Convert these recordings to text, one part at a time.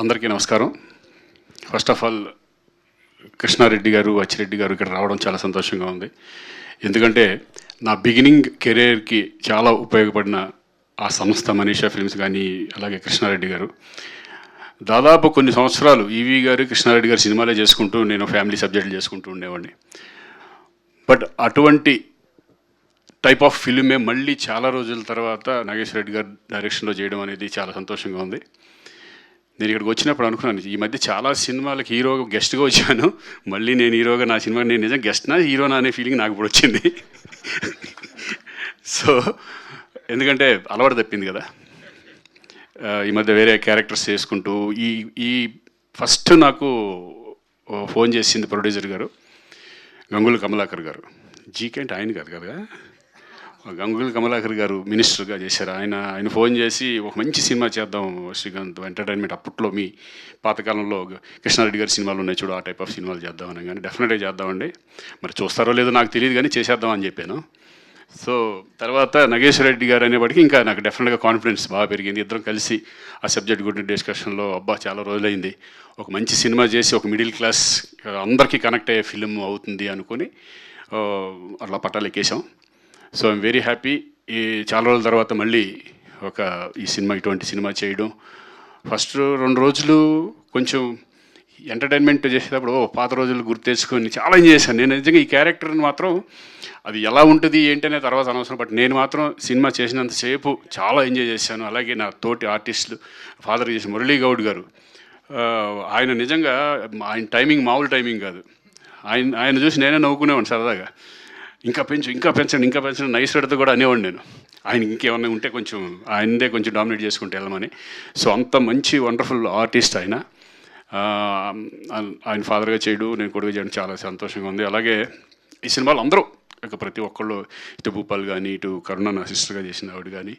అందరికీ నమస్కారం. First of all Krishna Reddy గారు, అచ్చిరెడ్డి గారు ఇక్కడ రావడం చాలా సంతోషంగా ఉంది. ఎందుకంటే నా బిగినింగ్ కెరీర్కి చాలా ఉపయోగపడిన ఆ సంస్థ మనీషా ఫిల్మ్స్ కానీ, అలాగే కృష్ణారెడ్డి గారు దాదాపు కొన్ని సంవత్సరాలు ఈవీ గారు, కృష్ణారెడ్డి గారు సినిమాలే చేసుకుంటూ నేను ఫ్యామిలీ సబ్జెక్టులు చేసుకుంటూ ఉండేవాడిని. బట్ అటువంటి టైప్ ఆఫ్ ఫిల్మే మళ్ళీ చాలా రోజుల తర్వాత నాగేశ్వర రెడ్డి గారు డైరెక్షన్లో చేయడం అనేది చాలా సంతోషంగా ఉంది. నేను ఇక్కడికి వచ్చినప్పుడు అనుకున్నాను, ఈ మధ్య చాలా సినిమాలకు హీరోగా గెస్ట్గా వచ్చాను, మళ్ళీ నేను హీరోగా నా సినిమా నేను నిజంగా గెస్ట్నా హీరోనా అనే ఫీలింగ్ నాకు ఇప్పుడు వచ్చింది. సో ఎందుకంటే అలవాటు తప్పింది కదా. ఈ మధ్య వేరే క్యారెక్టర్స్ చేసుకుంటూ ఈ ఫస్ట్ నాకు ఫోన్ చేసింది ప్రొడ్యూసర్ గారు, గంగుల కమలాకర్ గారు. జీకే అంటే ఆయన కాదు కదా, గంగుల కమలాకర్ గారు మినిస్టర్గా చేశారు. ఆయన ఫోన్ చేసి ఒక మంచి సినిమా చేద్దాం శ్రీకాంత్ ఎంటర్టైన్మెంట్, అప్పట్లో మీ పాతకాలంలో కృష్ణారెడ్డి గారి సినిమాలు ఉన్నాయి చూడు, ఆ టైప్ ఆఫ్ సినిమాలు చేద్దామని. కానీ డెఫినెట్గా చేద్దామండి, మరి చూస్తారో లేదో నాకు తెలియదు కానీ చేసేద్దాం అని చెప్పాను. సో తర్వాత నాగేశ్వర రెడ్డి గారు అనేప్పటికీ ఇంకా నాకు డెఫినెట్గా కాన్ఫిడెన్స్ బాగా పెరిగింది. ఇద్దరం కలిసి ఆ సబ్జెక్ట్ గురించి డిస్కషన్లో అబ్బా చాలా రోజులైంది, ఒక మంచి సినిమా చేసి ఒక మిడిల్ క్లాస్ అందరికీ కనెక్ట్ అయ్యే ఫిలిం అవుతుంది అనుకుని అట్లా పట్టాలు ఎక్కేసాం. So I'm very happy. ఈ చాలా రోజుల తర్వాత మళ్ళీ ఇటువంటి సినిమా చేయడం. ఫస్ట్ 2 రోజులు కొంచెం ఎంటర్టైన్మెంట్ చేసేటప్పుడు పాత రోజులు గుర్తు తెచ్చుకొని చాలా ఎంజాయ్ చేశాను. నేను నిజంగా ఈ క్యారెక్టర్ని మాత్రం అది ఎలా ఉంటుంది ఏంటనే తర్వాత అనవసరం, బట్ నేను మాత్రం సినిమా చేసినంతసేపు చాలా ఎంజాయ్ చేశాను. అలాగే నా తోటి ఆర్టిస్టులు, ఫాదర్ చేసిన మురళీ గౌడ్ గారు, ఆయన నిజంగా ఆయన టైమింగ్ మామూలు టైమింగ్ కాదు. ఆయన చూసి నేనే నవ్వుకునేవాడిని సరదాగా, ఇంకా పెంచండి నైస్ రెడ్తో కూడా అనేవాడిని నేను. ఆయన ఇంకేమన్నా ఉంటే కొంచెం ఆయనదే కొంచెం డామినేట్ చేసుకుంటే వెళ్ళమని. సో అంత మంచి వండర్ఫుల్ ఆర్టిస్ట్ ఆయన. ఆయన ఫాదర్గా చేయడు, నేను కొడుకు చేయడం చాలా సంతోషంగా ఉంది. అలాగే ఈ సినిమాలో అందరూ ప్రతి ఒక్కళ్ళు, ఇటు భూపాల్ కానీ, ఇటు కరుణ నా సిస్టర్గా చేసిన ఆవిడ కానీ,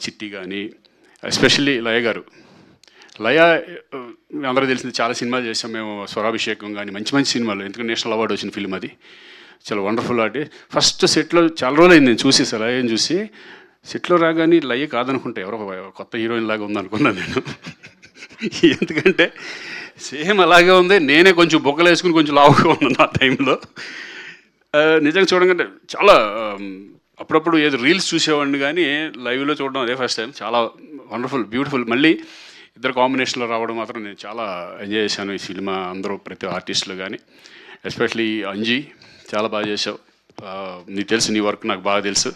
చిట్టి కానీ, ఎస్పెషల్లీ లయ గారు. లయ అందరూ తెలిసింది, చాలా సినిమాలు చేసాం మేము, స్వరాభిషేకం కానీ మంచి సినిమాలు, ఎందుకంటే నేషనల్ అవార్డు వచ్చిన ఫిల్మ్ అది. చాలా వండర్ఫుల్ ఆర్ట్. ఫస్ట్ సెట్లో చాలా రోజులు అయింది నేను చూసి, లయని చూసి. సెట్లో రాగానే లయ కాదనుకుంటే ఎవరో కొత్త హీరోయిన్ లాగా ఉందనుకున్నాను నేను. ఎందుకంటే సేమ్ అలాగే ఉంది, నేనే కొంచెం బొక్కలు వేసుకుని కొంచెం లావుగా ఉన్నాను ఆ టైంలో. నిజంగా చూడగానే చాలా అప్పుడప్పుడు ఏదో రీల్స్ చూసేవాడిని కానీ లైవ్లో చూడడం అదే ఫస్ట్ టైం. చాలా వండర్ఫుల్, బ్యూటిఫుల్. మళ్ళీ ఇద్దరు కాంబినేషన్లో రావడం మాత్రం నేను చాలా ఎంజాయ్ చేశాను ఈ సినిమా. అందరూ ప్రతి ఆర్టిస్టులు కానీ, ఎస్పెషలీ అంజీ చాలా బాగా చేసావు. నీకు తెలుసు, నీ వర్క్ నాకు బాగా తెలుసు.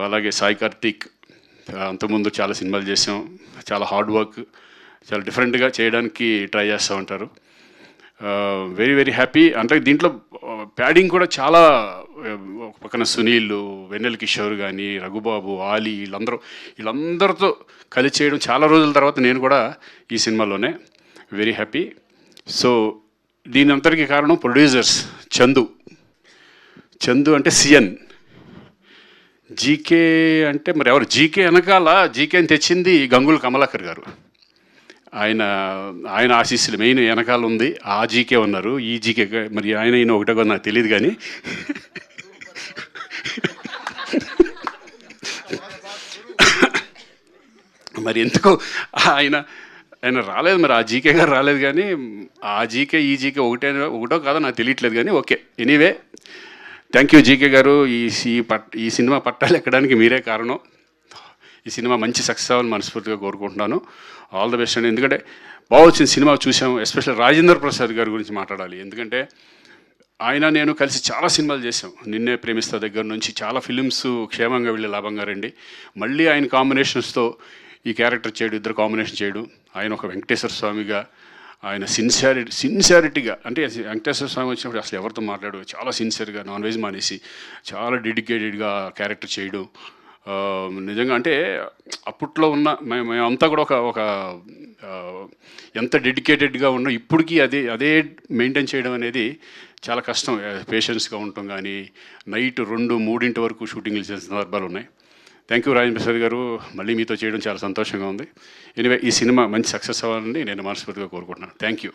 అలాగే సాయి కార్తీక్, అంతకుముందు చాలా సినిమాలు చేసాం, చాలా హార్డ్ వర్క్, చాలా డిఫరెంట్గా చేయడానికి ట్రై చేస్తూ ఉంటారు. Very very happy. అంటే దీంట్లో ప్యాడింగ్ కూడా చాలా, ఒక పక్కన సునీల్, వెన్నెల కిషోర్ కానీ, రఘుబాబు, ఆలీ, వీళ్ళందరితో కలిసి చేయడం చాలా రోజుల తర్వాత నేను కూడా ఈ సినిమాలోనే. Very happy. సో దీని అంతటికీ కారణం ప్రొడ్యూసర్స్. చందు అంటే సిఎన్, జీకే అంటే మరి ఎవరు, జీకే వెనకాల జీకేని తెచ్చింది గంగుల కమలాకర్ గారు. ఆయన ఆశీస్సులు మెయిన్ వెనకాల ఉంది. ఆ జీకే ఉన్నారు, ఈ జీకే మరి ఆయన ఒకటే కూడా నాకు తెలియదు కానీ మరి ఎందుకో ఆయన రాలేదు, మరి ఆ జీకే గారు రాలేదు. కానీ ఆ జీకే ఈ జీకే ఒకటో కాదో నాకు తెలియట్లేదు కానీ okay. Anyway, thank you GK గారు. ఈ సినిమా పట్టాలు ఎక్కడానికి మీరే కారణం. ఈ సినిమా మంచి సక్సెస్ అవ్వాలని మనస్ఫూర్తిగా కోరుకుంటున్నాను. ఆల్ ద బెస్ట్ అండి. ఎందుకంటే బాగా వచ్చిన సినిమా చూసాము. ఎస్పెషల్లీ రాజేంద్ర ప్రసాద్ గారి గురించి మాట్లాడాలి. ఎందుకంటే నేను కలిసి చాలా సినిమాలు చేసాం. నిన్నే ప్రేమిస్తా దగ్గర నుంచి చాలా ఫిలిమ్స్ క్షేమంగా వెళ్ళి లాభంగా రండి. మళ్ళీ ఆయన కాంబినేషన్స్తో ఈ క్యారెక్టర్ చేయడం, ఇద్దరు కాంబినేషన్ చేయడం. ఆయన ఒక వెంకటేశ్వర స్వామిగా, ఆయన సిన్సియారిటీగా, అంటే వెంకటేశ్వర స్వామి వచ్చినప్పుడు అసలు ఎవరితో మాట్లాడు, చాలా సిన్సియర్గా నాన్ వెజ్ మానేసి చాలా డెడికేటెడ్గా క్యారెక్టర్ చేయడం. నిజంగా అంటే అప్పట్లో ఉన్న మేమంతా కూడా ఒక ఎంత డెడికేటెడ్గా ఉన్నాం, ఇప్పటికీ అదే మెయింటైన్ చేయడం అనేది చాలా కష్టం. పేషెన్స్గా ఉండటం కానీ, నైట్ 2-3 వరకు షూటింగ్లు చేసిన సందర్భాలు ఉన్నాయి. థ్యాంక్ యూ రాజేంద్ర ప్రసాద్ గారు, మళ్ళీ మీతో చేయడం చాలా సంతోషంగా ఉంది. ఎనివే, ఈ సినిమా మంచి సక్సెస్ అవ్వాలని నేను మనస్ఫూర్తిగా కోరుకుంటున్నాను. Thank you.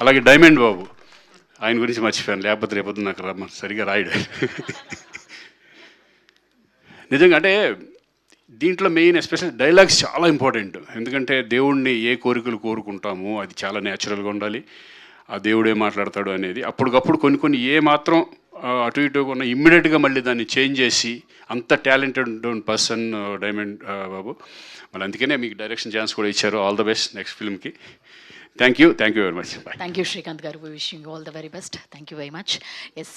అలాగే డైమండ్ బాబు, ఆయన గురించి మర్చిపోయాను, లేకపోతే రేపొద్దు నాకు సరిగా రాయడు. నిజంగా అంటే దీంట్లో మెయిన్ ఎస్పెషల్ డైలాగ్స్ చాలా ఇంపార్టెంట్. ఎందుకంటే దేవుణ్ణి ఏ కోరికలు కోరుకుంటామో అది చాలా న్యాచురల్గా ఉండాలి. ఆ దేవుడే మాట్లాడతాడు అనేది అప్పటికప్పుడు కొన్ని ఏ మాత్రం అటు ఇటుగా ఉన్న ఇమ్మీడియట్గా మళ్ళీ దాన్ని చేంజ్ చేసి అంత టాలెంటెడ్ పర్సన్ డైమండ్ బాబు. మళ్ళీ అందుకనే మీకు డైరెక్షన్ ఛాన్స్ కూడా ఇచ్చారు. ఆల్ ద బెస్ట్ నెక్స్ట్ ఫిల్మ్కి. Thank you very much. Thank you Srikanth గారు. We wishing you all the very best. Thank you very much. Yes